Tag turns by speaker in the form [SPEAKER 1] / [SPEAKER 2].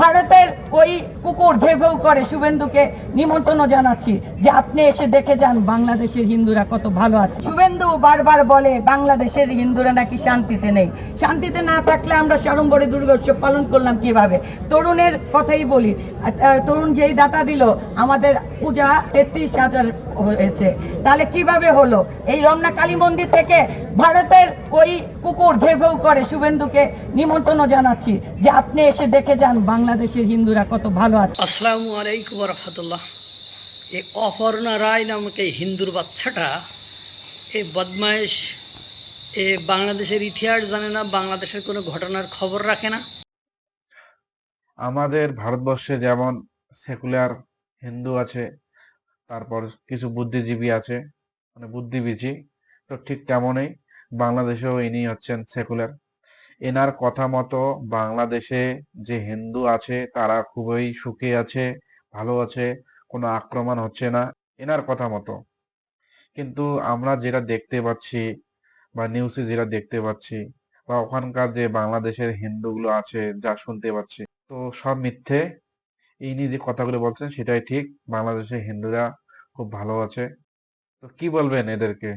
[SPEAKER 1] ভারতের ওই কুকুর ঘেউ ঘেউ করে শুভেন্দুকে নিমন্ত্রণ জানাচ্ছি যে আপনি এসে দেখে যান বাংলাদেশের হিন্দুরা কত ভালো আছে। শুভেন্দু বারবার বলে বাংলাদেশের হিন্দুরা নাকি শান্তিতে নেই। শান্তিতে না থাকলে আমরা সাড়ম্বরে দুর্গোৎসব পালন করলাম কিভাবে? তরুণের কথাই বলি, তরুণ যেই দাতা দিল আমাদের পূজা 33,000 হয়েছে, তাহলে কিভাবে হলো? এই রমনা কালী মন্দির থেকে ভারতের ওই কুকুর ঘেউ ঘেউ করে শুভেন্দুকে নিমন্ত্রণ জানাচ্ছি যে আপনি এসে দেখে যান বাংলাদেশের হিন্দুরা কত ভালো আছে।
[SPEAKER 2] আসসালামু আলাইকুম রহমতুল্লাহ। এই অপর্ণা রায় নামক এই হিন্দুর বাচ্চাটা, এই বদমাইশ, এ বাংলাদেশের ইতিহাস জানে না, বাংলাদেশের কোনো ঘটনার খবর রাখে না।
[SPEAKER 3] আমাদের ভারতবর্ষে যেমন সেকুলার হিন্দু আছে, তারপর কিছু বুদ্ধিজীবী আছে, মানে বুদ্ধিবীজী, তো ঠিক তেমনই বাংলাদেশেও ইনি হচ্ছেন সেকুলার। এনার কথা মতো বাংলাদেশে যে হিন্দু আছে তারা খুবই সুখে আছে, ভালো আছে, কোনো আক্রমণ হচ্ছে না এনার কথা মতো। কিন্তু আমরা যেটা দেখতে পাচ্ছি বা নিউজে যেটা দেখতে পাচ্ছি বা ওখানকার যে বাংলাদেশের হিন্দুগুলো আছে যা শুনতে পাচ্ছি, তো সব মিথ্যে। ইনি যে কথাগুলো বলছেন সেটাই ঠিক, বাংলাদেশের হিন্দুরা খুব ভালো আছে। তো কি বলবেন এদেরকে?